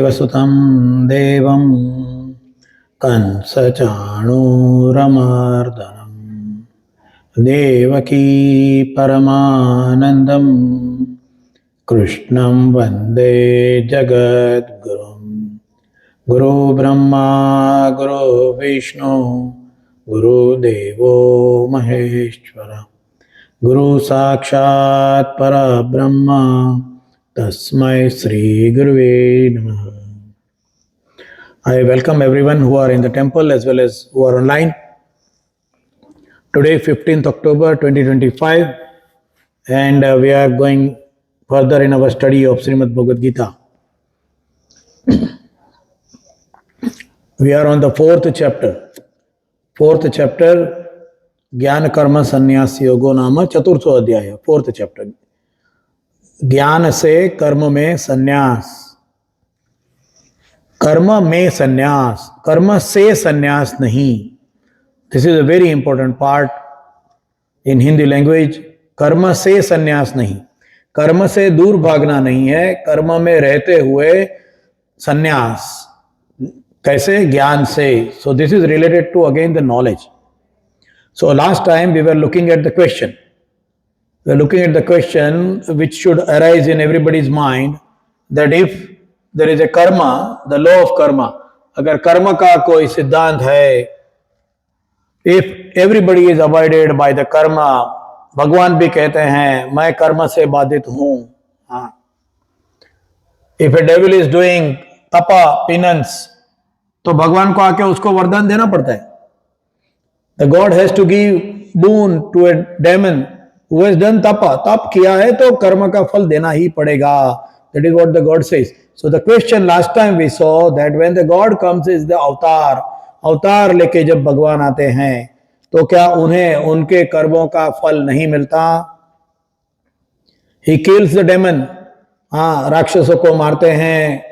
वसुतं देवं कंसचाणूरमर्दनं देवकी परमानन्दं कृष्णं वन्दे जगद्गुरुं गुरु ब्रह्मा गुरु विष्णु गुरुदेवो महेश्वर गुरु साक्षात् परब्रह्म तस्मै श्री गुरुवे नमः. I welcome everyone who are in the temple as well as who are online. Today 15th October 2025 and we are going further in our study of Srimad Bhagavad Gita. We are on the fourth chapter. Jnana Karma Sannyas Yogo Nama Chaturtho Adhyaya. Fourth chapter. ज्ञान से कर्म में संन्यास, कर्म में संन्यास, कर्म से संन्यास नहीं. This is a very important part in Hindi language. कर्म से संन्यास नहीं, कर्म से दूर भागना नहीं है, कर्म में रहते हुए संन्यास. कैसे? ज्ञान से. So this is related to again the knowledge. So last time we were looking at the question. We are looking at the question which should arise in everybody's mind, that if there is a karma, the law of karma, अगर कर्म का कोई सिद्धांत है, if everybody is abided by the karma, भगवान भी कहते हैं मैं कर्म से बाधित हूं. If a devil is doing tapa, penance, तो भगवान को आके उसको वरदान देना पड़ता है. The God has to give boon to a demon who has done tapa. तप किया है तो कर्म का फल देना ही पड़ेगा. That is what the God says. So the question last time we saw that when the God comes is the avatar. अवतार लेके जब भगवान आते हैं तो क्या उन्हें उनके कर्मों का फल नहीं मिलता? He kills the demon. हाँ, राक्षसों को मारते हैं,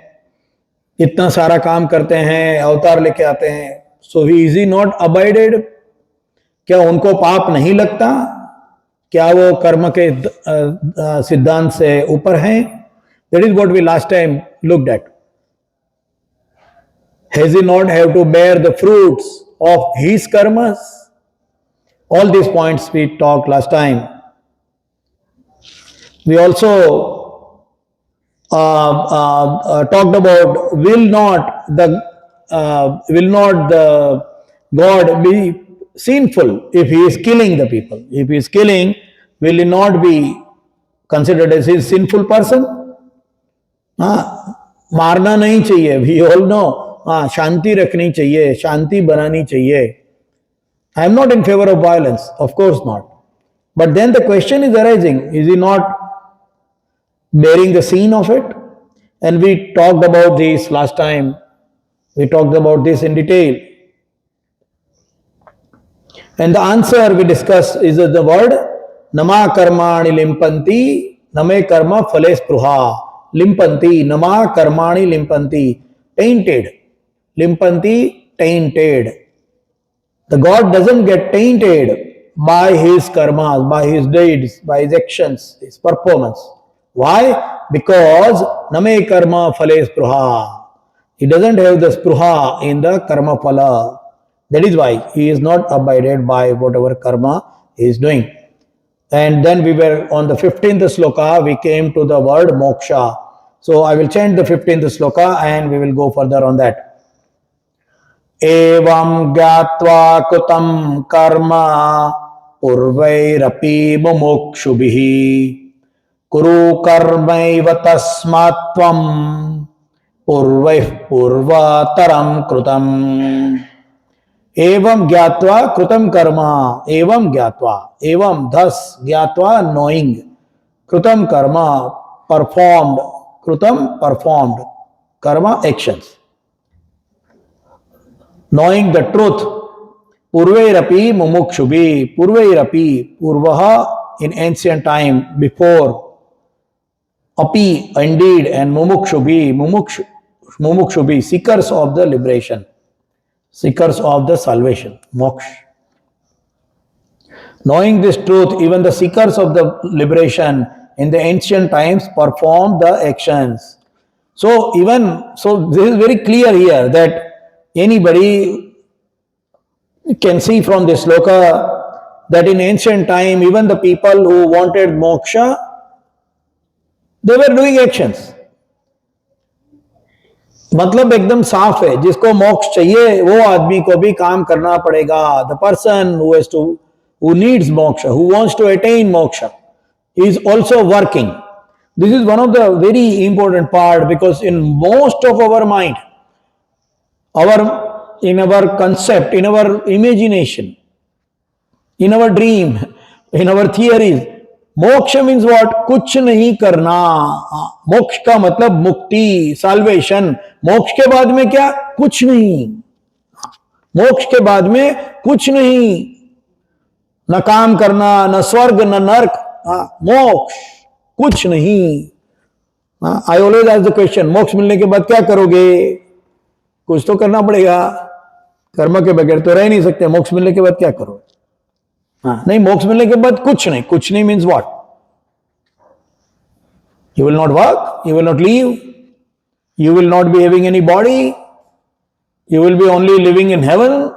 इतना सारा काम करते हैं, अवतार लेके आते हैं. So is he not abided? क्या उनको पाप नहीं लगता? क्या वो कर्म के सिद्धांत से ऊपर हैं? That is what we last time looked at. Has he not have to bear the fruits of his karmas? All these points we talked last time. We also talked about will not the God be sinful if he is killing the people? If he is killing, will he not be considered as a sinful person? मारना नहीं चाहिए. We all know. शांति रखनी चाहिए, शांति बनानी चाहिए. I am not in favor of violence, of course not. But then the question is arising, is he not bearing the sin of it? And we talked about this last time. We talked about this in detail. And the answer we discussed is the word Nama karmani limpanti, name karma phale spruha. Limpanti, Nama karmani limpanti. Tainted. Limpanti, tainted. The God doesn't get tainted by his karmas, by his deeds, by his actions, his performance. Why? Because Name karma phale spruha. He doesn't have the spruha in the karma phala. That is why he is not abided by whatever karma he is doing. And then we were on the 15th sloka, we came to the word moksha. So I will chant the 15th sloka and we will go further on that. Evam gyatva kutam karma purvairapi mumukshubhihi kuru karmaiva tasmatvam purvaih purvataram krutam. एवं ज्ञात्वा कृतम कर्म. एवं ज्ञात्वा, एवं thus ज्ञात्वा knowing, कृतम कर्म performed, कृतम performed, karma actions. Knowing the truth. Purvairapi mumukshubhi. Purvairapi, purvaha in ancient time, before. Api, indeed, and mumukshubhi, mumukshubhi, seekers of the liberation. Seekers of the salvation, moksha. Knowing this truth, even the seekers of the liberation in the ancient times performed the actions. So this is very clear here that anybody can see from this sloka that in ancient time, even the people who wanted moksha, they were doing actions. मतलब एकदम साफ है, जिसको मोक्ष चाहिए वो आदमी को भी काम करना पड़ेगा. The person who needs moksha, who wants to attain moksha, is also working. This is one of the very important part, because in most of our mind, in our concept, in our imagination, in our dream, in our theories, मोक्ष means what? कुछ नहीं करना. मोक्ष का मतलब मुक्ति, solvation. मोक्ष के बाद में क्या? कुछ नहीं. मोक्ष के बाद में कुछ नहीं. न काम करना, न स्वर्ग, न नरक. मोक्ष कुछ नहीं. I always ask the question, मोक्ष मिलने के बाद क्या करोगे? कुछ तो करना पड़ेगा. कर्म के बगैर तो रह नहीं सकते. मोक्ष मिलने के बाद क्या करोगे? नहीं, मोक्ष मिलने के बाद कुछ नहीं. कुछ नहीं means what? You will not work, you will not live, you will not be having any body, you will be only living in heaven.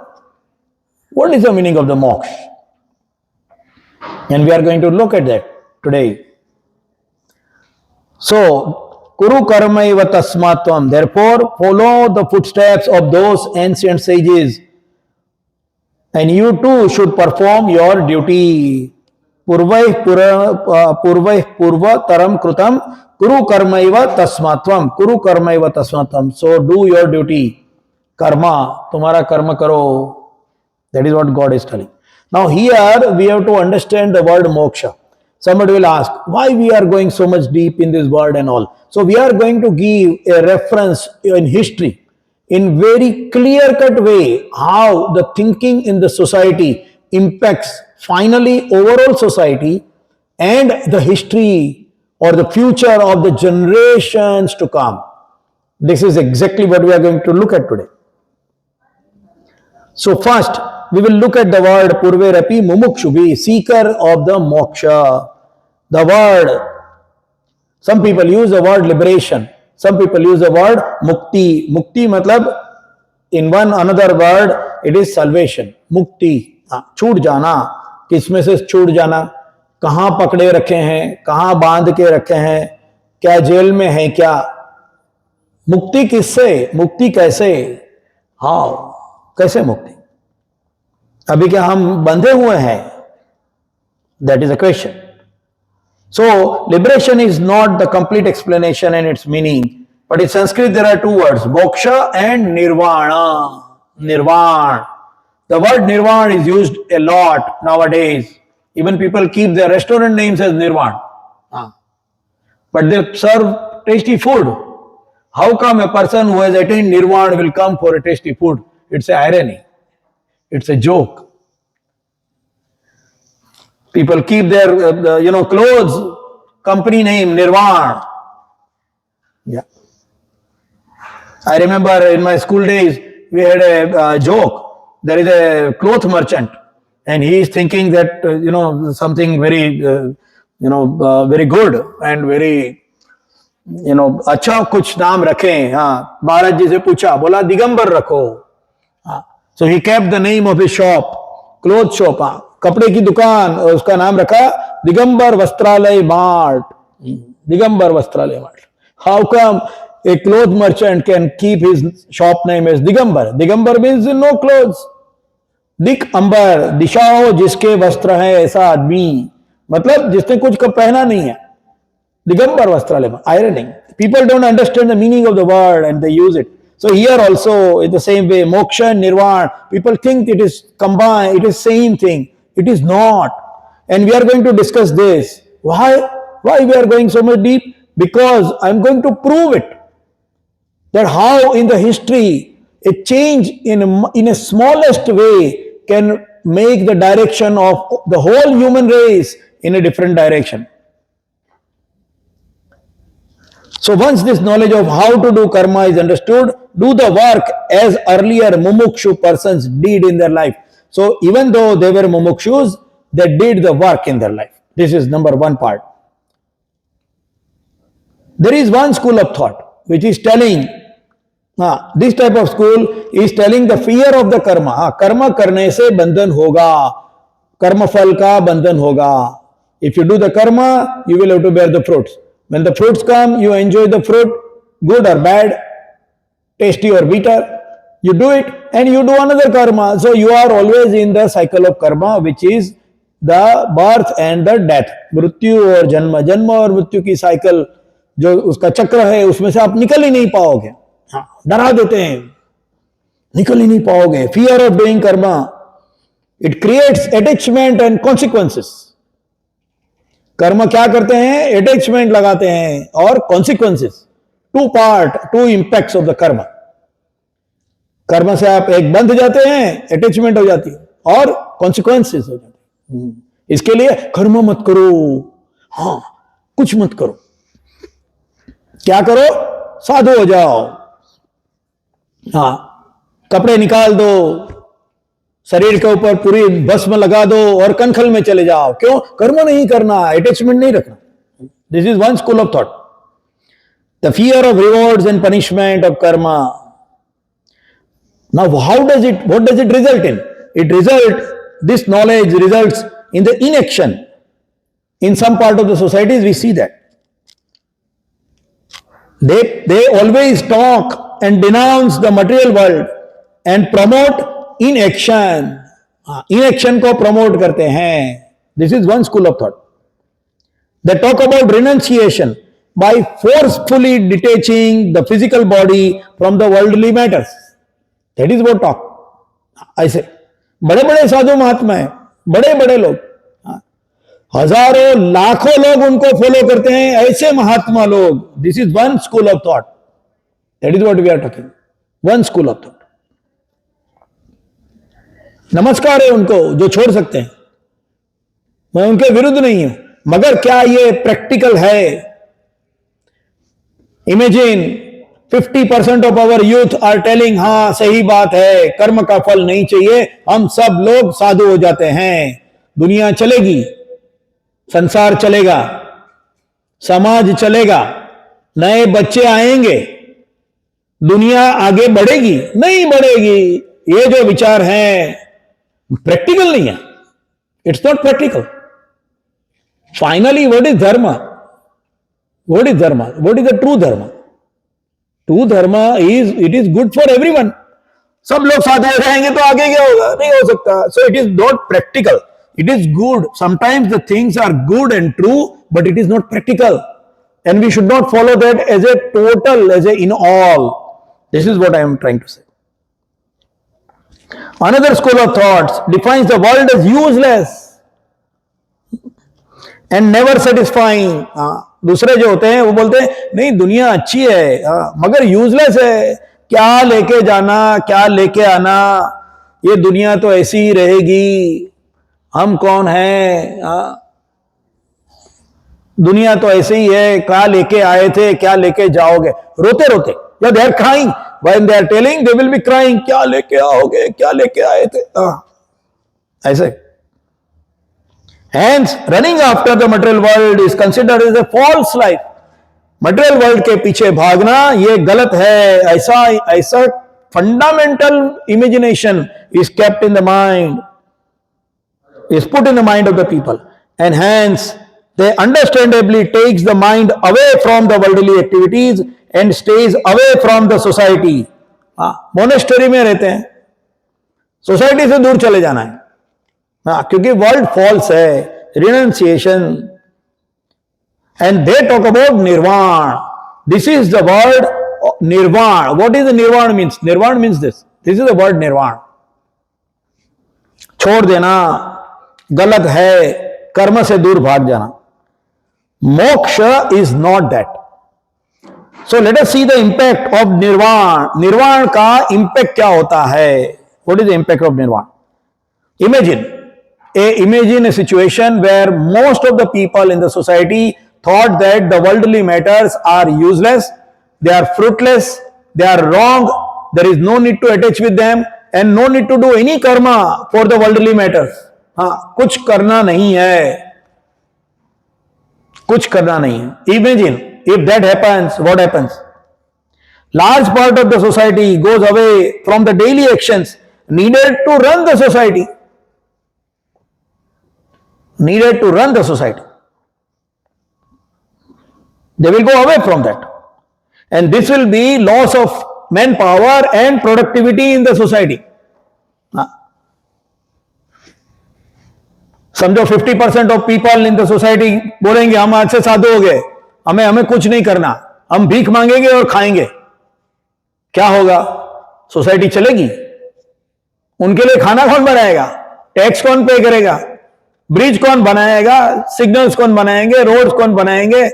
What is the meaning of the moksha? And we are going to look at that today. So, kuru karmaiva tasmatvam. Therefore, follow the footsteps of those ancient sages, and you too should perform your duty. Purvaih purva taram krutam kuru karmaiva tasmatvam. Kuru karmaiva tasmatvam. So do your duty. Karma, tumhara karma karo. That is what God is telling. Now here we have to understand the word moksha. Somebody will ask, why we are going so much deep in this word and all. So we are going to give a reference in history in very clear-cut way how the thinking in the society impacts finally overall society and the history or the future of the generations to come. This is exactly what we are going to look at today. So first, we will look at the word Purverapi Mumukshubhi, seeker of the moksha. The word, some people use the word liberation, some people use the word mukti. Mukti matlab, in one another word, it is salvation. Mukti, छूट जाना. किसमें से छूट जाना? कहां पकड़े रखे हैं, कहां बांध के रखे हैं, क्या जेल में है क्या? मुक्ति किससे? मुक्ति कैसे? हाउ? कैसे मुक्ति? अभी क्या हम बंधे हुए हैं? That is a question. So, liberation is not the complete explanation and its meaning. But in Sanskrit there are two words, moksha and nirvana. Nirvana. The word nirvana is used a lot nowadays. Even people keep their restaurant names as nirvana. But they serve tasty food. How come a person who has attained nirvana will come for a tasty food? It's an irony. It's a joke. People keep their clothes, company name Nirvana. Yeah. I remember in my school days we had a joke. There is a cloth merchant, and he is thinking that something very very good and very अच्छा कुछ नाम रखें. महाराज जी से पूछा, बोला दिगंबर रखो. So he kept the name of his shop, cloth shop. कपड़े की दुकान, उसका नाम रखा Digambar Vastralaya Mart. Digambar Vastralaya Mart. How come a cloth merchant can keep his shop name as Digambar? Digambar means no clothes. दिक अंबर, दिशाओ जिसके वस्त्र है ऐसा आदमी, मतलब जिसने कुछ पहना नहीं है. दिगंबर वस्त्रालय. Irony. People don't understand the meaning of the word and they use it. So here also in the same way, moksha and nirvana, people think it is combined, it is same thing. It is not. And we are going to discuss this. Why we are going so much deep? Because I am going to prove it. That how in the history a change in a smallest way can make the direction of the whole human race in a different direction. So once this knowledge of how to do karma is understood, do the work as earlier mumukshu persons did in their life. So even though they were mumukshus, they did the work in their life. This is number one part. There is one school of thought which is telling, this type of school is telling the fear of the karma. कर्म करने से बंधन होगा, कर्म फल का बंधन होगा. If you do the karma, you will have to bear the fruits. When the fruits come, you enjoy the fruit, good or bad, tasty or bitter. You do it and you do another karma. So you are always in the cycle of karma, which is the birth and the death. मृत्यु और जन्म, जन्म और मृत्यु की cycle जो उसका चक्र है, उसमें से आप निकल ही नहीं पाओगे. डरा देते हैं, निकल ही नहीं पाओगे. Fear of doing karma, it creates attachment and consequences. कर्म क्या करते हैं? अटैचमेंट लगाते हैं और consequences. Two impacts of the karma. कर्म से आप एक बंध जाते हैं, अटैचमेंट हो जाती है और कॉन्सिक्वेंसेस हो जाते हैं. इसके लिए कर्म मत करो, कुछ मत करो. क्या करो? साधु हो जाओ. कपड़े निकाल दो, शरीर के ऊपर पूरी भस्म लगा दो और कनखल में चले जाओ. क्यों? कर्म नहीं करना, अटैचमेंट नहीं रखना. This is one school of thought. The fear of rewards and punishment of karma. Now what does it result in? This knowledge results in the inaction. In some part of the societies we see that they always talk and denounce the material world and promote inaction. inaction को promote करते हैं. This is one school of thought. They talk about renunciation by forcefully detaching the physical body from the worldly matters. That is what talk. ऐसे बड़े बड़े साधु महात्मा हैं, बड़े बड़े लोग, हजारों लाखों लोग उनको फॉलो करते हैं, ऐसे महात्मा लोग. This is one school of thought. That is what we are talking. One school of thought. नमस्कार है उनको जो छोड़ सकते हैं, मैं उनके विरुद्ध नहीं हूं, मगर क्या ये प्रैक्टिकल है? Imagine 50% of our youth are telling, हां सही बात है, कर्म का फल नहीं चाहिए, हम सब लोग साधु हो जाते हैं, दुनिया चलेगी, संसार चलेगा, समाज चलेगा, नए बच्चे आएंगे, दुनिया आगे बढ़ेगी. नहीं बढ़ेगी. ये जो विचार है प्रैक्टिकल नहीं है. It's not practical. Finally what is धर्म? व्हाट इज धर्म? व्हाट इज द ट्रू धर्म? ट्रू धर्म is, it is good for everyone. सब लोग साथ में रहेंगे तो आगे क्या होगा? नहीं हो सकता. So it is not practical. It is good. Sometimes the things are good and true, but it is not practical. And we should not follow that as a total, as a in all. This is what I am trying to say. Another school of thoughts defines the world as useless and never satisfying. दूसरे जो होते हैं वो बोलते हैं नहीं दुनिया अच्छी है, मगर यूजलेस है. क्या लेके जाना, क्या लेके आना, ये दुनिया तो ऐसी ही रहेगी. हम कौन है? दुनिया तो ऐसे ही है, क्या लेके आए थे, क्या लेके जाओगे. रोते रोते, या they are crying. When they are telling they will be crying, क्या लेके आओगे, क्या लेके आए थे. ऐसे. Hence, running after the material world is considered as a false life. material world के पीछे भागना ये गलत है. ऐसा fundamental imagination is kept in the mind, is put in the mind of the people, and hence they understandably takes the mind away from the worldly activities and stays away from the society. Monastery में रहते हैं, society से दूर चले जाना है. क्योंकि world false है. Renunciation. And they talk about निर्वाण. दिस इज द वर्ड निर्वाण. व्हाट इज द निर्वाण मीन्स? निर्वाण means this is the word निर्वाण. छोड़ देना, गलत है, कर्म से दूर भाग जाना. मोक्ष is not that. So let us see the impact of निर्वाण. निर्वाण का इंपैक्ट क्या होता है? What is the impact of निर्वाण? Imagine a situation where most of the people in the society thought that the worldly matters are useless, they are fruitless, they are wrong, there is no need to attach with them and no need to do any karma for the worldly matters. कुछ करना नहीं है, कुछ करना नहीं है. Imagine if that happens, what happens? Large part of the society goes away from the daily actions needed to run the society. Needed to run the society. They will go away from that. And this will be loss of manpower and productivity in the society. समझो 50% of people in the society बोलेंगे हम आज से साधु हो गए, हमें कुछ नहीं करना, हम भीख मांगेंगे और खाएंगे. क्या होगा? सोसाइटी चलेगी? उनके लिए खाना कौन बनाएगा? टैक्स कौन पे करेगा? ब्रिज कौन बनाएगा? सिग्नल्स कौन बनाएंगे? रोड्स कौन बनाएंगे?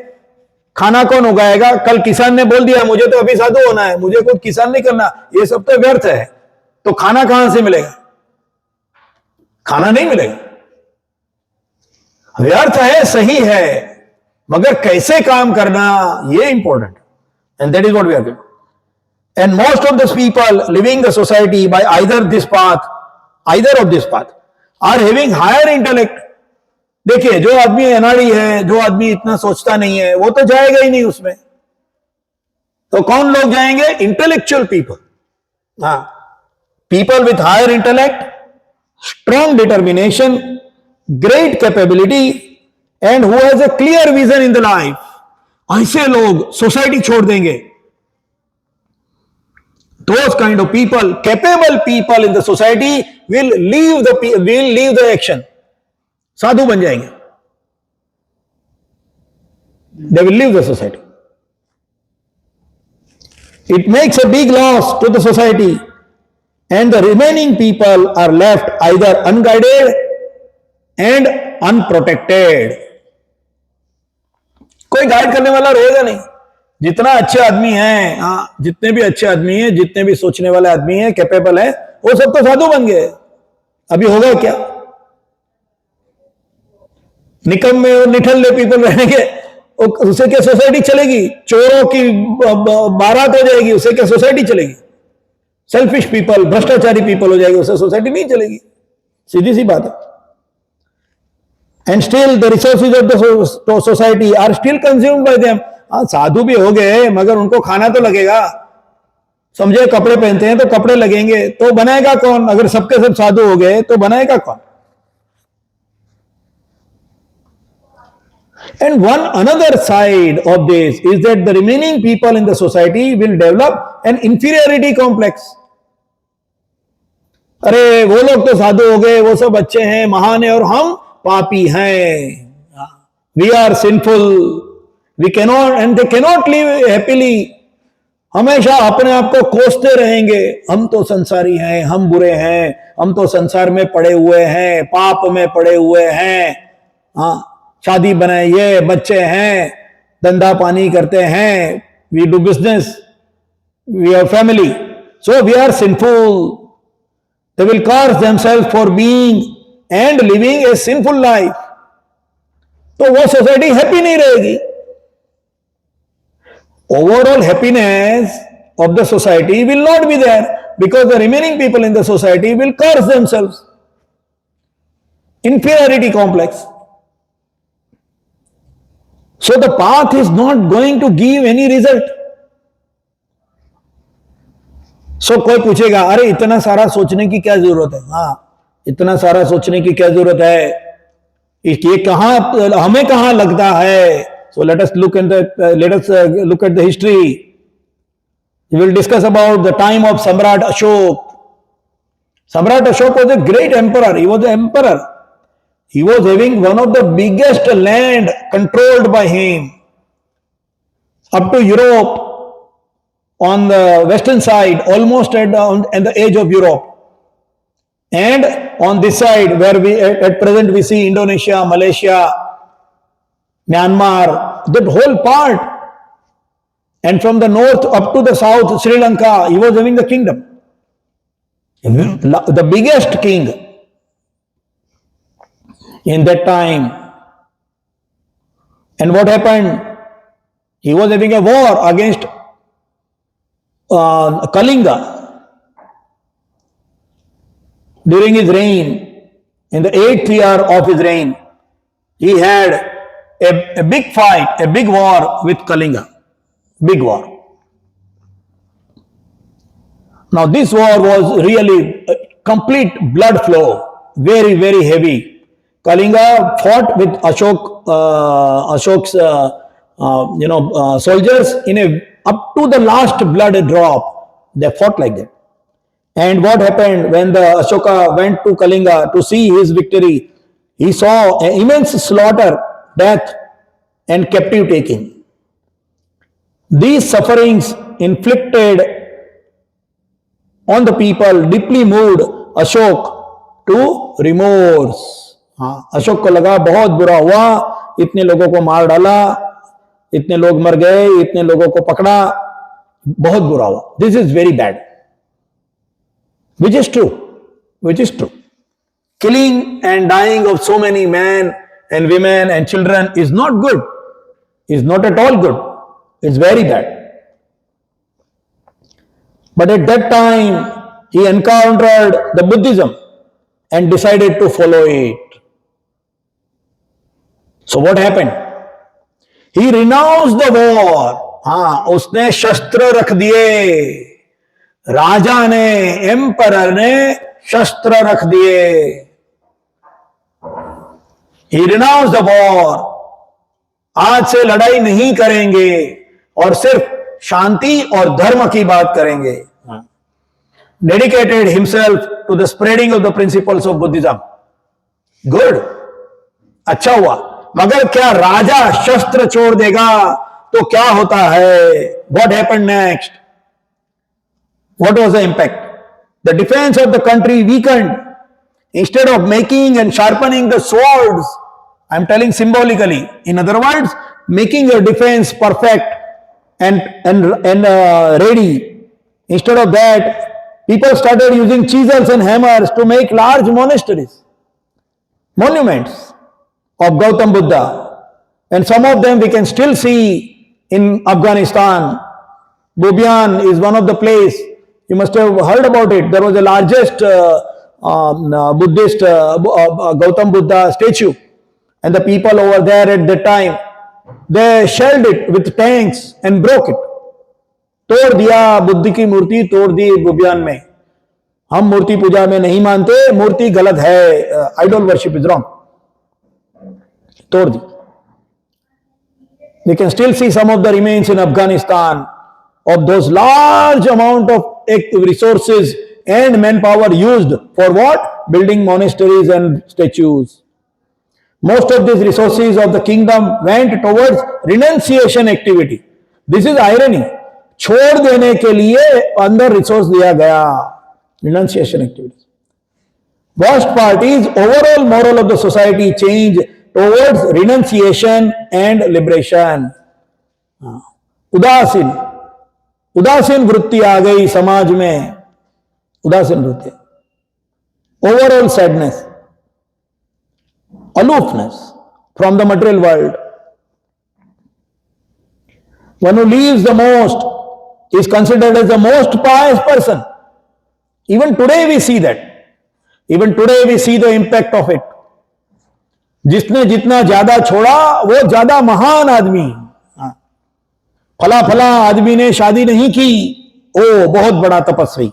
खाना कौन उगाएगा? कल किसान ने बोल दिया मुझे तो अभी साधु होना है, मुझे कोई किसान नहीं करना, ये सब तो व्यर्थ है. तो खाना कहां से मिलेगा? खाना नहीं मिलेगा. व्यर्थ है, सही है, मगर कैसे काम करना ये important. And that is what we are doing. And most of this people living the society by either of this path are having higher intellect. देखिए, जो आदमी अनाड़ी है, जो आदमी इतना सोचता नहीं है, वो तो जाएगा ही नहीं उसमें. तो कौन लोग जाएंगे? Intellectual people. हाँ, people with higher intellect, strong determination, great capability and who has a clear vision in the life. ऐसे लोग सोसाइटी छोड़ देंगे. Those kind of people, capable people in the society will leave the action. साधु बन जाएंगे. They will leave the society. It makes a big loss to the society and the remaining people are left either unguided and unprotected. कोई guide करने वाला रहेगा नहीं. जितना अच्छे आदमी हैं, जितने भी अच्छे आदमी हैं, जितने भी सोचने वाले आदमी हैं, कैपेबल हैं, वो सब तो साधु बन गए. अभी होगा क्या? निकम्मे और निठल्ले पीपल रहेंगे, उसे क्या सोसाइटी चलेगी? चोरों की बारात हो जाएगी, उसे क्या सोसाइटी चलेगी? सेल्फिश पीपल, भ्रष्टाचारी पीपल हो जाएगी, उसे सोसाइटी नहीं चलेगी. सीधी सी बात है. And still the resources of the society are still consumed by them. साधु भी हो गए, मगर उनको खाना तो लगेगा. समझे, कपड़े पहनते हैं तो कपड़े लगेंगे, तो बनाएगा कौन? अगर सबके सब साधु हो गए तो बनाएगा कौन? And one another side of this is that the remaining people in the society will develop an inferiority complex. अरे वो लोग तो साधु हो गए, वो सब अच्छे हैं, महान है, और हम पापी हैं. We are sinful. We cannot and they cannot live happily. हमेशा अपने आप को कोसते रहेंगे. हम तो संसारी हैं, हम बुरे हैं, हम तो संसार में पड़े हुए हैं, पाप में पड़े हुए हैं. हाँ, शादी बनाइए, बच्चे हैं, धंधा पानी करते हैं, we do business, we have family, so we are sinful. They will curse themselves for being and living a sinful life. तो वो सोसाइटी हैप्पी नहीं रहेगी. Overall happiness of the society will not be there because the remaining people in the society will curse themselves. Inferiority complex. So the path is not going to give any result. So कोई पूछेगा, अरे इतना सारा सोचने की क्या जरूरत है? हाँ, इतना सारा सोचने की क्या जरूरत है? ये कहां, हमें कहां लगता है? So let us look at the history. We will discuss about the time of Samrat Ashok. Samrat Ashok was a great emperor. He was an emperor. He was having one of the biggest land controlled by him. Up to Europe, on the western side, almost at the edge of Europe. And on this side, where we at present we see Indonesia, Malaysia, Myanmar, that whole part. And from the north up to the south, Sri Lanka, he was having the kingdom. The biggest king in that time. And what happened? He was having a war against Kalinga. During his reign, in the 8th year of his reign, he had a big fight, a big war with Kalinga. Big war. Now this war was really a complete blood flow, very, very heavy. Kalinga fought with Ashok's soldiers in a up to the last blood drop. They fought like that. And what happened when the Ashoka went to Kalinga to see his victory? He saw an immense slaughter, death, and captive taking. These sufferings inflicted on the people deeply moved Ashok to remorse. हाँ, अशोक को लगा बहुत बुरा हुआ, इतने लोगों को मार डाला, इतने लोग मर गए, इतने लोगों को पकड़ा, बहुत बुरा हुआ. This is very bad. Which is true. Which is true. Killing and dying of so many men and women and children is not good. Is not at all good. It's very bad. But at that time, he encountered the Buddhism and decided to follow it. So what happened? He renounced the war. हाँ, उसने शस्त्र रख दिए. राजा ने, emperor ने शस्त्र रख दिए. He renounced the war. आज से लड़ाई नहीं करेंगे और सिर्फ शांति और धर्म की बात करेंगे. Dedicated himself to the spreading of the principles of Buddhism. Good. अच्छा हुआ. मगर क्या राजा शस्त्र छोड़ देगा तो क्या होता है? What happened next? What was the impact? The defense of the country weakened. Instead of making and sharpening the swords, I am telling symbolically, in other words, making your defense perfect and ready. Instead of that, people started using chisels and hammers to make large monasteries, monuments of Gautam Buddha. And some of them we can still see in Afghanistan. Bubiyan is one of the place. You must have heard about it. There was the largest Buddhist Gautam Buddha statue. And the people over there at that time, they shelled it with tanks and broke it. तोड़ दिया बुद्ध की मूर्ति, तोड़ दी बुबियान में. हम मूर्ति पूजा में नहीं मानते, मूर्ति गलत है, आइडल वर्शिप इज रॉन्ग. तोड़ दी. We can still see some of the remains in Afghanistan of those large amount of resources and manpower used for what? Building monasteries and statues. Most of these resources of the kingdom went towards renunciation activity. This is irony. छोड़ देने के लिए अंदर resource दिया गया. Renunciation activities. Worst part is overall moral of the society change towards renunciation and liberation. उदासीन उदासीन वृत्ति आ गई समाज में. उदासीन वृत्ति. Overall sadness. Aloofness from the material world. One who lives the most is considered as the most pious person. Even today we see that. Even today we see the impact of it. जिसने जितना ज्यादा छोड़ा वो ज्यादा महान आदमी. फला फला आदमी ने शादी नहीं की, ओ बहुत बड़ा तपस्वी.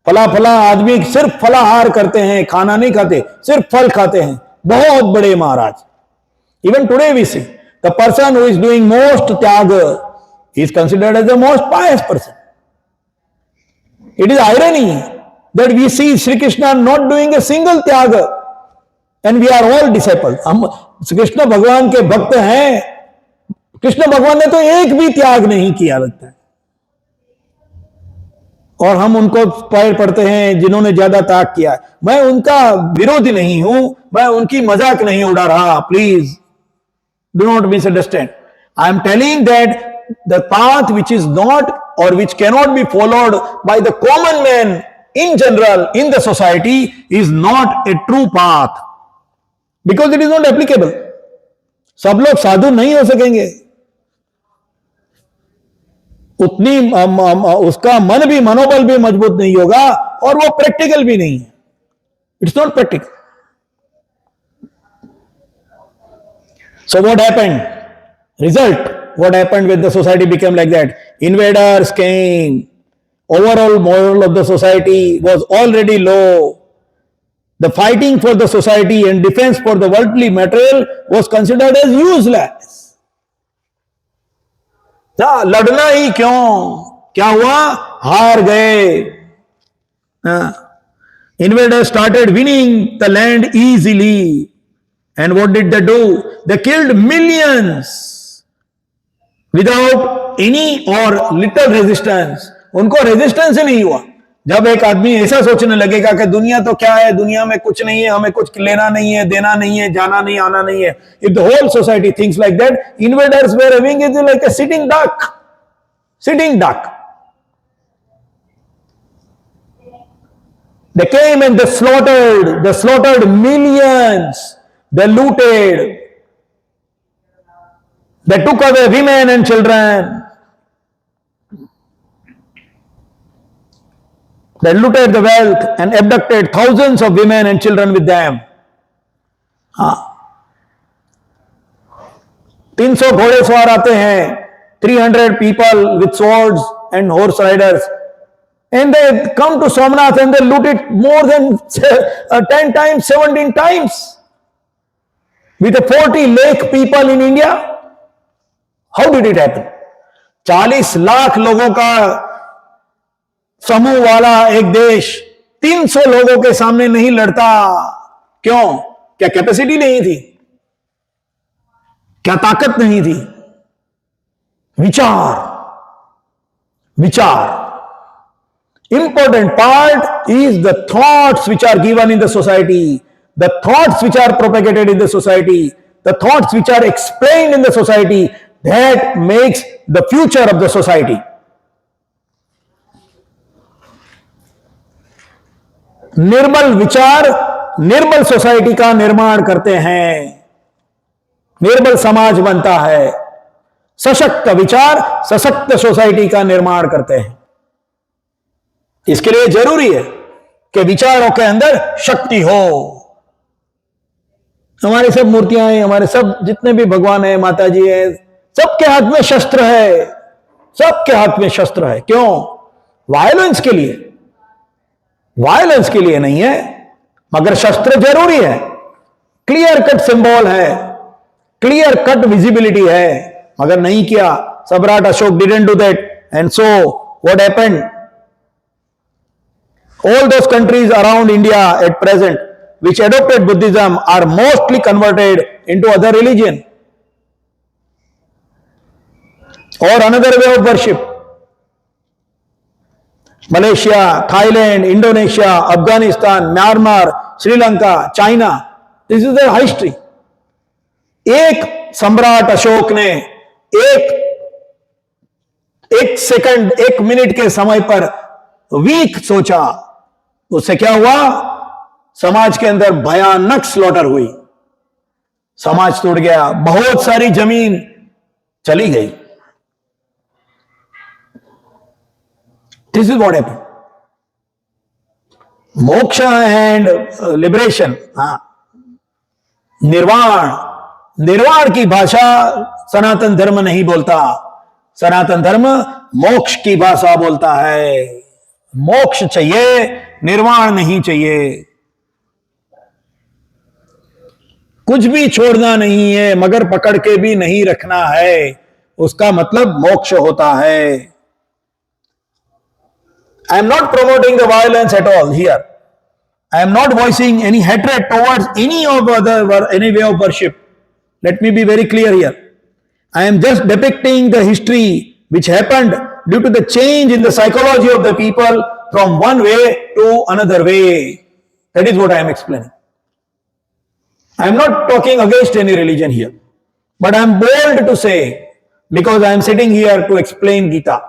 फला फला आदमी सिर्फ फलाहार करते हैं, खाना नहीं खाते, सिर्फ फल खाते हैं, बहुत बड़े महाराज. Even today we see the person who is doing most tyaga is considered as the most pious person. It is irony that we see Sri Krishna not doing a single tyaga and we are all disciples. हम श्री कृष्ण भगवान के भक्त हैं. कृष्ण भगवान ने तो एक भी त्याग नहीं किया लगता है. और हम उनको पैर पढ़ते हैं जिन्होंने ज्यादा त्याग किया. मैं उनका विरोधी नहीं हूं, मैं उनकी मजाक नहीं उड़ा रहा. Please do not misunderstand. I am telling that the path which is not or which cannot be followed by the common man in general in the society is not a true path because it is not applicable. सब लोग साधु नहीं हो सकेंगे. उतनी उसका मन भी, मनोबल भी मजबूत नहीं होगा और वो प्रैक्टिकल भी नहीं है. It's not practical. So what happened? Result, what happened when the society became like that? Invaders came. overall moral of the society was already low. The fighting for the society and defense for the worldly material was considered as useless. लड़ना ही क्यों? क्या हुआ? हार गए. Invaders started winning the land easily. And what did they do? They killed millions without any or little resistance. उनको resistance ही नहीं हुआ. जब एक आदमी ऐसा सोचने लगेगा कि दुनिया तो क्या है, दुनिया में कुछ नहीं है, हमें कुछ लेना नहीं है, देना नहीं है, जाना नहीं, आना नहीं है. If the whole society thinks like that, invaders were having it like a sitting duck. Sitting duck. They came and they slaughtered millions. They looted. They took away women and children. They looted the wealth and abducted thousands of women and children with them. 300 Ghodeswar आते हैं, 300 people with swords and horse riders, and they come to Somnath and they loot it more than 10 times, 17 times. With the 40 lakh people in India, how did it happen? 40 lakh लोगों का समूह वाला एक देश 300 लोगों के सामने नहीं लड़ता. क्यों? क्या कैपेसिटी नहीं थी? क्या ताकत नहीं थी? विचार. Important part is the thoughts which are given in the society, the thoughts which are propagated in the society, the thoughts which are explained in the society, that makes the future of the society. निर्मल विचार निर्मल society का निर्माण करते हैं, निर्मल समाज बनता है. सशक्त विचार सशक्त सोसाइटी का निर्माण करते हैं. इसके लिए जरूरी है कि विचारों के अंदर शक्ति हो. हमारी सब मूर्तियां हैं, हमारे सब जितने भी भगवान है, माता जी है, सबके हाथ में शस्त्र है. सबके हाथ में शस्त्र है. क्यों? वायलेंस के लिए. वायलेंस के लिए नहीं है, मगर शस्त्र जरूरी है. क्लियर कट सिंबल है, क्लियर कट विजिबिलिटी है, मगर नहीं किया. सम्राट Ashok didn't do that, and so what happened? All those countries around India at present which adopted Buddhism are mostly converted into other religion or another way of worship. Malaysia, Thailand, Indonesia, Afghanistan, Myanmar, Sri Lanka, China, this is their history. एक सम्राट अशोक ने एक second, 1 minute के समय पर week सोचा, उससे क्या हुआ? समाज के अंदर भयानक स्लॉटर हुई. समाज टूट गया, बहुत सारी जमीन चली गई. This is what happened. मोक्ष एंड लिबरेशन. निर्वाण की भाषा सनातन धर्म नहीं बोलता. सनातन धर्म मोक्ष की भाषा बोलता है. मोक्ष चाहिए, निर्वाण नहीं चाहिए. कुछ भी छोड़ना नहीं है, मगर पकड़ के भी नहीं रखना है, उसका मतलब मोक्ष होता है. I am not promoting the violence at all here. I am not voicing any hatred towards any way of worship. Let me be very clear here. I am just depicting the history which happened due to the change in the psychology of the people from one way to another way. That is what I am explaining. I am not talking against any religion here, but I am bold to say, because I am sitting here to explain Gita,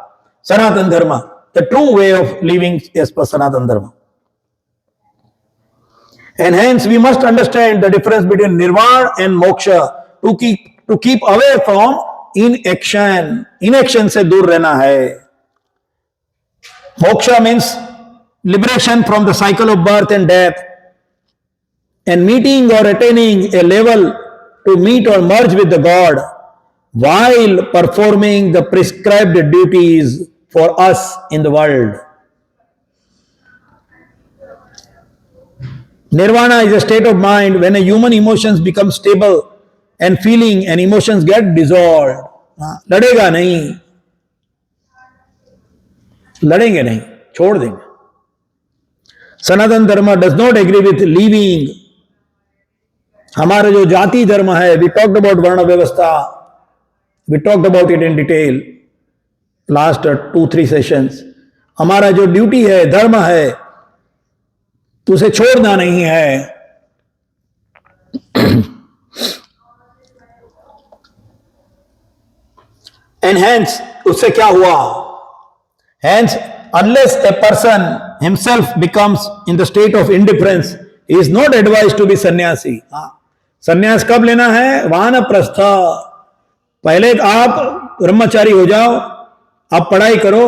Sanatana Dharma, the true way of living as per Sanatana Dharma. And hence we must understand the difference between nirvana and moksha to keep away from inaction. Inaction से दूर रहना है. Moksha means liberation from the cycle of birth and death, and meeting or attaining a level to meet or merge with the God while performing the prescribed duties for us in the world. Nirvana is a state of mind when a human emotions become stable and feeling and emotions get dissolved. लड़ेगा नहीं, लड़ेंगे नहीं, छोड़ देंगे. Sanatan Dharma does not agree with living. हमारा जो जाति धर्म है, we talked about varna vyavastha, we talked about it in detail last 2-3 sessions. हमारा जो ड्यूटी है, धर्म है, उसे छोड़ना नहीं है. एंड हेंस उससे क्या हुआ? Hence unless a person himself becomes in the state of indifference, he is not advised to be sannyasi. संन्यास कब लेना है? वानप्रस्थ. पहले आप ब्रह्मचारी हो जाओ, आप पढ़ाई करो,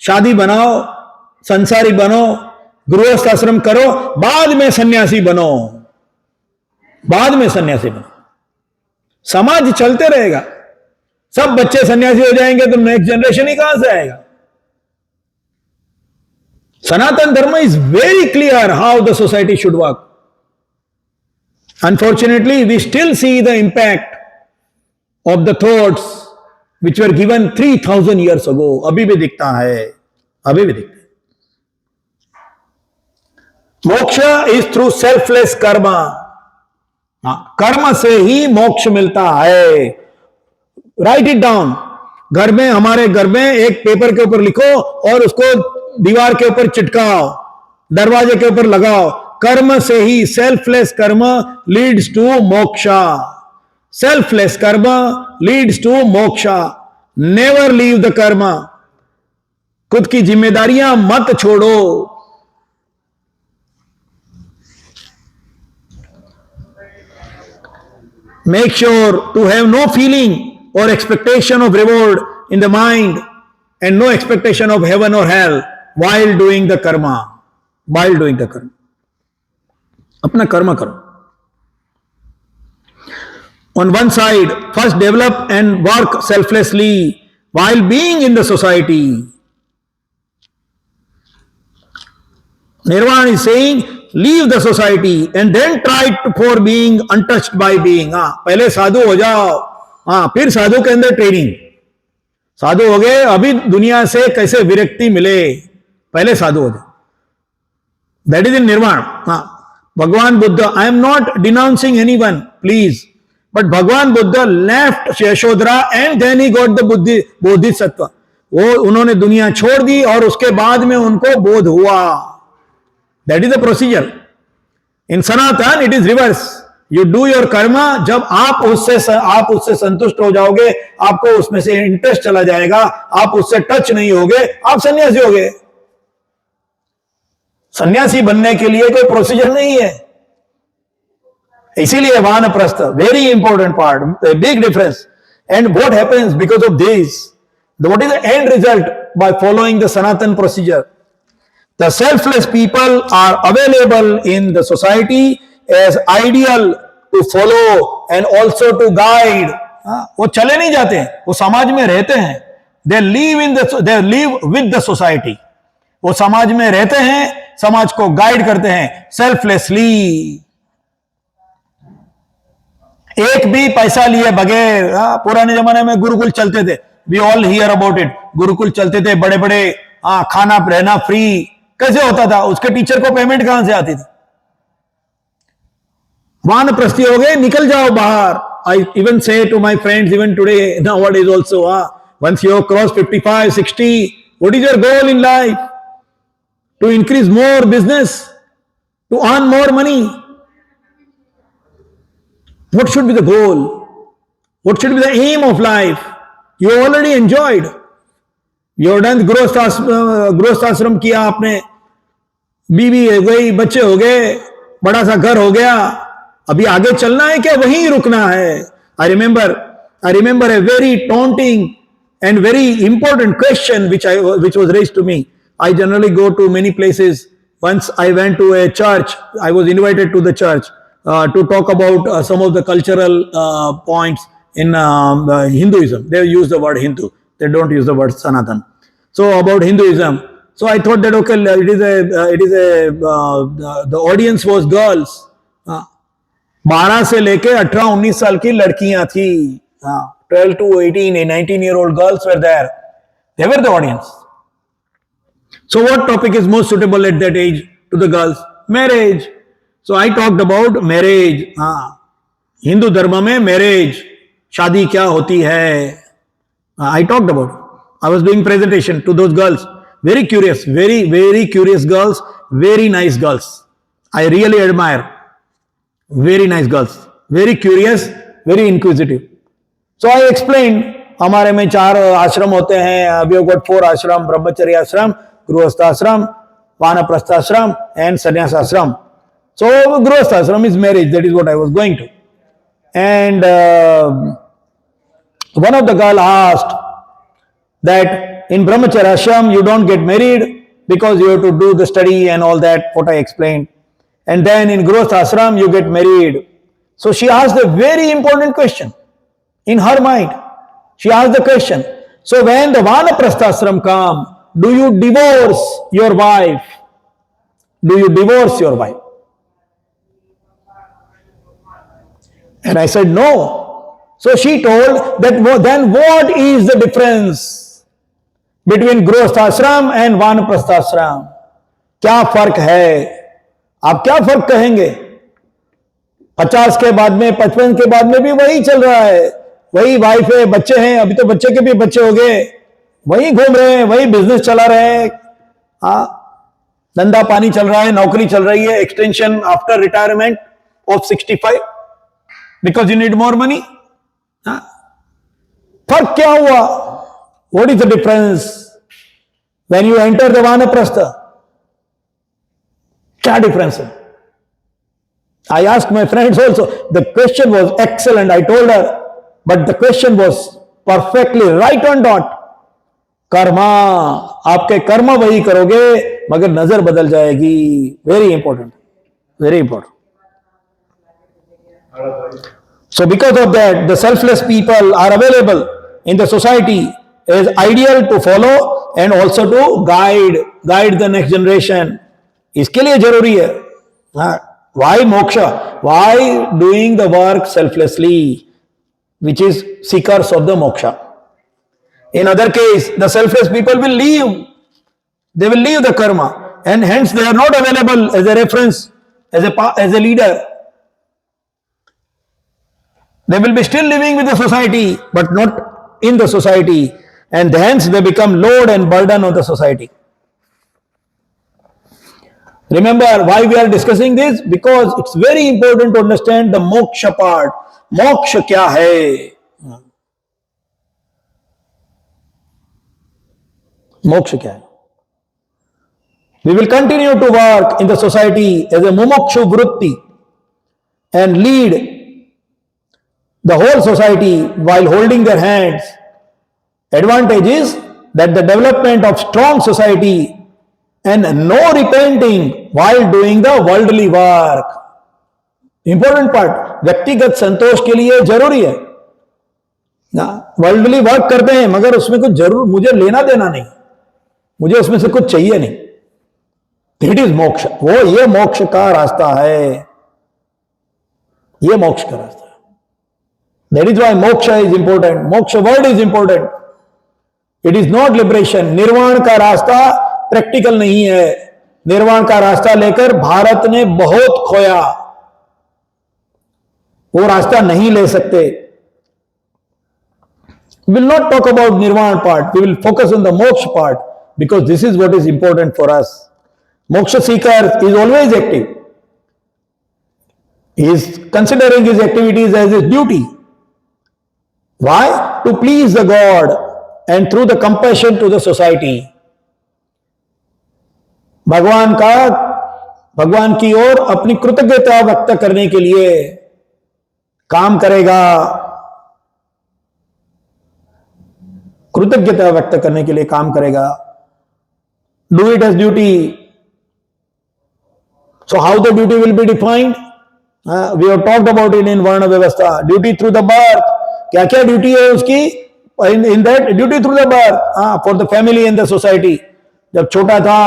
शादी बनाओ, संसारी बनो, गृहस्थ आश्रम करो, बाद में सन्यासी बनो. बाद में सन्यासी बनो. समाज चलते रहेगा. सब बच्चे सन्यासी हो जाएंगे तो नेक्स्ट जनरेशन ही कहां से आएगा? Sanatana Dharma is very clear how the society should work. Unfortunately, we still see the impact of the thoughts which were given 3000 years ago. अभी भी दिखता है, अभी भी दिखता है. मोक्ष is through selfless karma. कर्म से ही मोक्ष मिलता है. Right it down. घर में, हमारे घर में एक पेपर के ऊपर लिखो और उसको दीवार के ऊपर चिटकाओ, दरवाजे के ऊपर लगाओ. कर्म से ही, selfless karma leads to moksha. Selfless karma leads to moksha. Never leave the karma. खुद की जिम्मेदारियां मत छोड़ो. Make sure to have no feeling or expectation of reward in the mind and no expectation of heaven or hell while doing the karma. While doing the karma. अपना कर्म करो. On one side, first develop and work selflessly while being in the society. Nirvana is saying, leave the society and then try for being untouched by being. पहले साधु हो जाओ, फिर साधु के अंदर training. साधु हो गए, अभी दुनिया से कैसे विरक्ति मिले, पहले साधु हो जाओ. That is in nirvana. Bhagwan Buddha, I am not denouncing anyone, please, but Bhagwan Buddha left Yashodhara and then he got the bodhisattva. वो उन्होंने दुनिया छोड़ दी और उसके बाद में उनको बोध हुआ. That is the procedure. In Sanatan it is reverse. You do your Karma. जब आप उससे संतुष्ट हो जाओगे, आपको उसमें से इंटरेस्ट चला जाएगा, आप उससे टच नहीं होगे, आप सन्यासी होगे. सन्यासी बनने के लिए कोई प्रोसीजर नहीं है. इसीलिए Vanaprastha, very important part, big difference. And what happens because of this? What is the end result by following the Sanatan procedure? The selfless people are available in the society as ideal to follow and also to guide. वो चले नहीं जाते, वो समाज में रहते हैं. they live with the society. वो समाज में रहते हैं, समाज को गाइड करते हैं सेल्फलेसली. एक भी पैसा लिए बगैर. पुराने जमाने में गुरुकुल चलते थे, we all hear about it. Gurukul चलते थे, बड़े बड़े, खाना रहना फ्री. कैसे होता था? उसके टीचर को पेमेंट कहां से आती थी? वानप्रस्थी हो गए, निकल जाओ बाहर. I even say to my friends even today, nowadays also, once you cross 55, 60, what is your goal in life? To increase more business, to earn more money. What should be the goal? What should be the aim of life? You already enjoyed. You have done गृहस्थाश्रम किया आपने, बीवी हो गई, बच्चे हो गए, बड़ा सा घर हो गया. अभी आगे चलना है क्या? वहीं रुकना है? I remember a very taunting and very important question which was raised to me. I generally go to many places. Once I went to a church. I was invited to the church to talk about some of the cultural points in Hinduism. They use the word Hindu. They don't use the word Sanatan. So about Hinduism. So I thought that okay, the audience was girls. 12 से लेके 18-19 साल की लड़कियां थी. 12 to 18, 19-year-old girls were there. They were the audience. So what topic is most suitable at that age to the girls? Marriage. So I talked about marriage. Hindu धर्म में marriage, शादी क्या होती है. I talked about it. I was doing presentation to those girls. Very curious, very curious girls, very nice girls. I really admire. Very nice girls. Very curious, very inquisitive. So I explained, हमारे में 4 आश्रम होते हैं. We have got 4 आश्रम, ब्रह्मचर्य आश्रम, गृहस्थ आश्रम, वानप्रस्थ आश्रम and sannyas ashram. So गृहस्थ आश्रम is marriage. That is what I was going to. And one of the girl asked that in brahmacharya ashram you don't get married because you have to do the study and all that, what I explained. And then in growth ashram you get married. So she asked a very important question in her mind. She asked the question, so when the vanaprastha ashram come, do you divorce your wife? Do you divorce your wife? And I said no. So she told that then what is the difference between Grihastha Ashram and Vanaprastha Ashram? क्या फर्क है? आप क्या फर्क कहेंगे? 50 के बाद में, 55 के बाद में भी वही चल रहा है. वही वाइफ है, बच्चे हैं, अभी तो बच्चे के भी बच्चे हो गए, वही घूम रहे हैं, वही बिजनेस चला रहे हैं. धंधा पानी चल रहा है, नौकरी चल रही है, extension after retirement of 65 because you need more money. फर्क क्या हुआ? What is the difference when you enter the Vanaprastha? क्या difference है? I asked my friends also. The question was excellent. I told her, but the question was perfectly right on dot. Karma, आपके कर्म वही करोगे मगर नजर बदल जाएगी. Very important. Very important. So because of that, the selfless people are available in the society is ideal to follow and also to guide the next generation. इसके लिए जरूरी है. Why moksha? Why doing the work selflessly, which is seekers of the moksha? In other case, the selfless people will leave. They will leave the karma, and hence they are not available as a reference, as a leader. They will be still living with the society, but not in the society, and hence they become load and burden on the society. Remember why we are discussing this? Because it's very important to understand the moksha part. Moksha क्या है? मोक्ष क्या है? We will continue to work in the society as a mumukshu vritti and lead the whole society while holding their hands. Advantage is that the development of strong society and no repenting while doing the worldly work. Important part. व्यक्तिगत संतोष के लिए जरूरी है ना. Worldly work करते हैं मगर उसमें कुछ जरूर मुझे लेना देना नहीं, मुझे उसमें से कुछ चाहिए नहीं. दैट इज मोक्ष. वो ये मोक्ष का रास्ता है. ये मोक्ष का रास्ता है. दैट इज वाई मोक्ष इज इंपॉर्टेंट. मोक्ष word is important. It is not liberation. निर्वाण का रास्ता प्रैक्टिकल नहीं है. निर्वाण का रास्ता लेकर भारत ने बहुत खोया. वो रास्ता नहीं ले सकते. We will not talk about nirvana part. We will focus on the moksha part because this is what is important for us. Moksha seeker is always active. He is considering his activities as his duty. Why? To please the God and through the compassion to the society. भगवान की ओर अपनी कृतज्ञता व्यक्त करने के लिए काम करेगा. कृतज्ञता व्यक्त करने के लिए काम करेगा. Do it as duty. So how the duty will be defined? We have talked about it in Varna Vyavastha. Duty through the birth. क्या क्या ड्यूटी है उसकी? In that duty through the birth, for the family and the society. जब छोटा था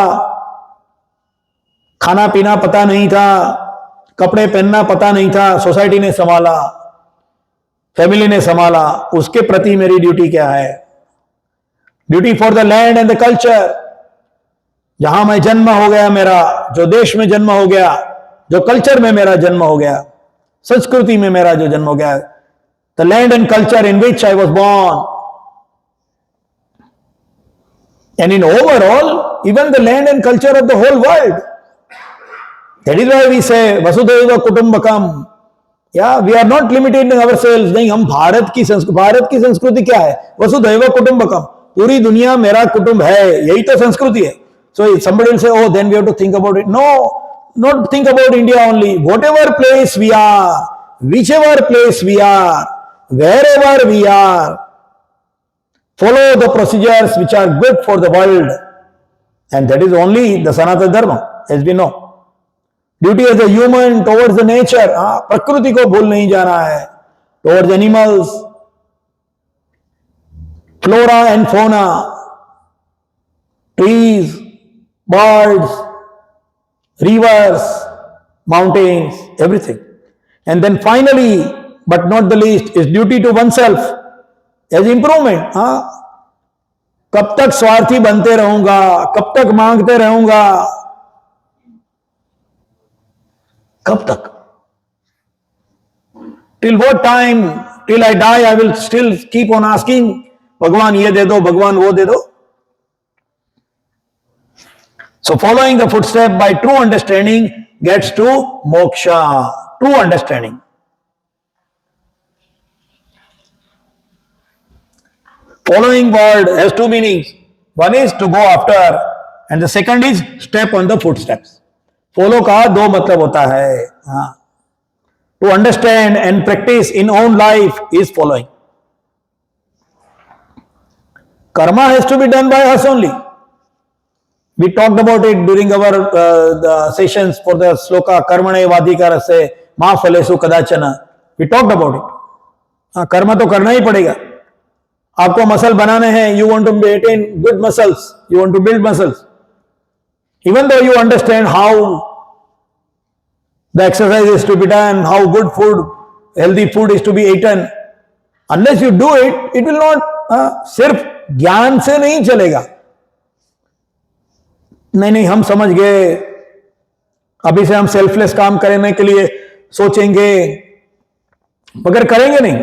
खाना पीना पता नहीं था, कपड़े पहनना पता नहीं था, सोसाइटी ने संभाला, फैमिली ने संभाला, उसके प्रति मेरी ड्यूटी क्या है? Duty for the land and the culture. जहां मैं जन्म हो गया, मेरा जो देश में जन्म हो गया, जो कल्चर में मेरा जन्म हो गया, संस्कृति में मेरा जो जन्म हो गया, the land and culture in which I was born, and in overall even the land and culture of the whole world. That is why we say Vasudhaiva Kutumbakam. Yeah we are not limited ourselves. नहीं, हम भारत की संस्कृति क्या है? वसुधैव कुटुंबकम, पूरी दुनिया मेरा कुटुंब है, यही तो संस्कृति है। So if somebody will say, oh, then we have to think about it. No, not think about India only. Whatever place we are, whichever place we are, wherever we are, follow the procedures which are good for the world. And that is only the Sanatana Dharma, as we know. Duty as a human towards the nature. प्रकृति को भूल नहीं जाना है. Towards animals, flora and fauna, trees, birds, rivers, mountains, everything. And then finally, but not the least, is duty to oneself as improvement. कब तक स्वार्थी बनते रहूंगा? कब तक मांगते रहूंगा? कब तक? Till what time? Till I die, I will still keep on asking, भगवान ये दे दो, भगवान वो दे दो. So following the footstep by true understanding gets to moksha. True understanding. Following word has two meanings. One is to go after and the second is step on the footsteps. Follow का दो मतलब होता है. To understand and practice in own life is following. Karma has to be done by us only. We talked about it during our the sessions for the sloka karmane vadhikarase ma phalesu kadachana. We talked about it. कर्म तो करना ही पड़ेगा. आपको muscle बनाने हैं. You want to maintain good muscles. You want to build muscles. Even though you understand how the exercise is to be done, how good food, healthy food is to be eaten, unless you do it, it will not. सिर्फ ज्ञान से नहीं चलेगा. नहीं, हम समझ गए, अभी से हम सेल्फलेस काम करने के लिए सोचेंगे, मगर करेंगे नहीं.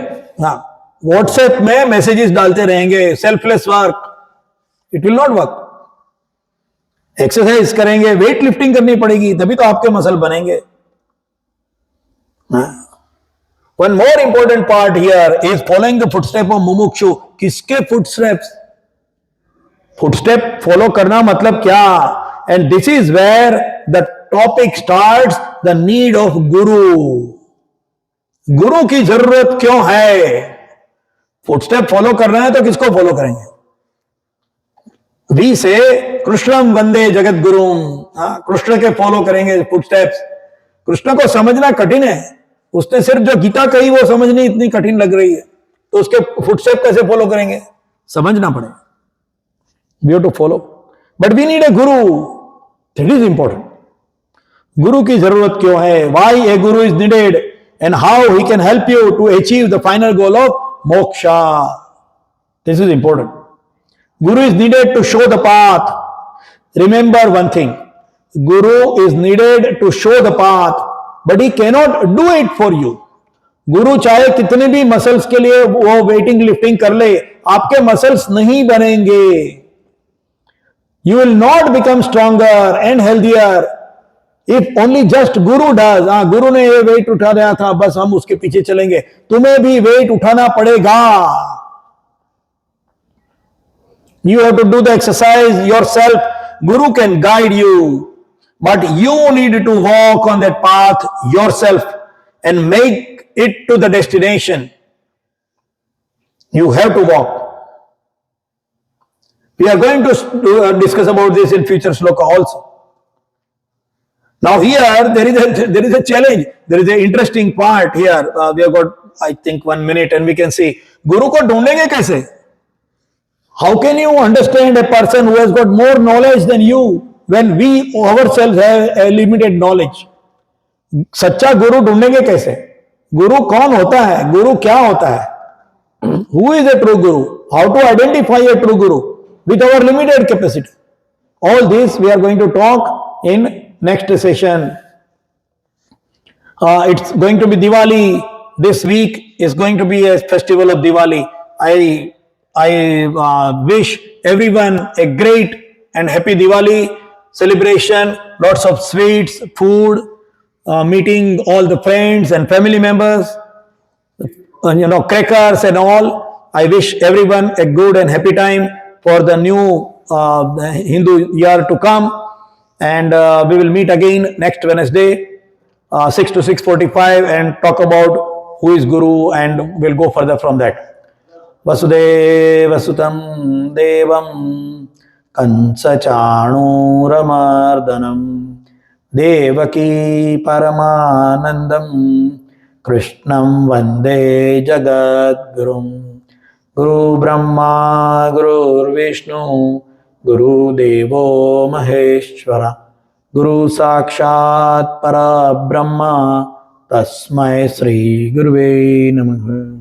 व्हाट्सएप में मैसेजेस डालते रहेंगे, selfless work, it will not work. Exercise करेंगे, वेट लिफ्टिंग करनी पड़ेगी, तभी तो आपके मसल बनेंगे. One more important part here is following the footstep of mumukshu. किसके फुटस्टेप्स? फुटस्टेप फॉलो करना मतलब क्या? And this is where the topic starts, the need of guru. गुरु की जरूरत क्यों है? फुटस्टेप फॉलो करना है तो किसको फॉलो करेंगे? वी से कृष्णम वंदे जगत गुरुम. कृष्ण के फॉलो करेंगे फुटस्टेप्स. कृष्ण को समझना कठिन है. उसने सिर्फ जो गीता कही वो समझनी इतनी कठिन लग रही है, तो उसके फुटस्टेप कैसे फॉलो करेंगे? समझना पड़ेगा. We have to follow. But we need a guru. That is important. गुरु की जरूरत क्यों है? Why a guru is needed and how he can help you to achieve the final goal of moksha. This is important. Guru is needed to show the path. Remember one thing. Guru is needed to show the path, but he cannot do it for you. गुरु चाहे कितने भी muscles के लिए वो waiting lifting कर ले, आपके muscles नहीं बनेंगे. You will not become stronger and healthier if only just Guru does. गुरु ने ये वेट उठा दिया था, बस हम उसके पीछे चलेंगे. तुम्हें भी वेट उठाना पड़ेगा. You have to do the exercise yourself. Guru can guide you, but you need to walk on that path yourself and make it to the destination. You have to walk. We are going to discuss about this in future sloka also. Now here there is a challenge. There is an interesting part here. We have got I think 1 minute and we can see. गुरु को ढूंढेंगे कैसे? How can you understand a person who has got more knowledge than you when we ourselves have a limited knowledge? सच्चा गुरु ढूंढेंगे कैसे? गुरु कौन होता है? गुरु क्या होता है? Who is a true guru? How to identify a true guru with our limited capacity? All this we are going to talk in next session. It's going to be Diwali. This week is going to be a festival of Diwali. I wish everyone a great and happy Diwali celebration. Lots of sweets, food, meeting all the friends and family members, crackers and all. I wish everyone a good and happy time for the new Hindu year to come. And we will meet again next Wednesday, 6 to 6:45, and talk about who is Guru, and we'll go further from that. Vasudevasutam Devam Kansachanuramardanam Devaki Paramanandam Krishnam Vande Jagadgurum. Guru Brahma Guru Vishnu Guru Devo Maheshwara Guru Sakshat Para Brahma Tasmai Sri Guruve Namaha.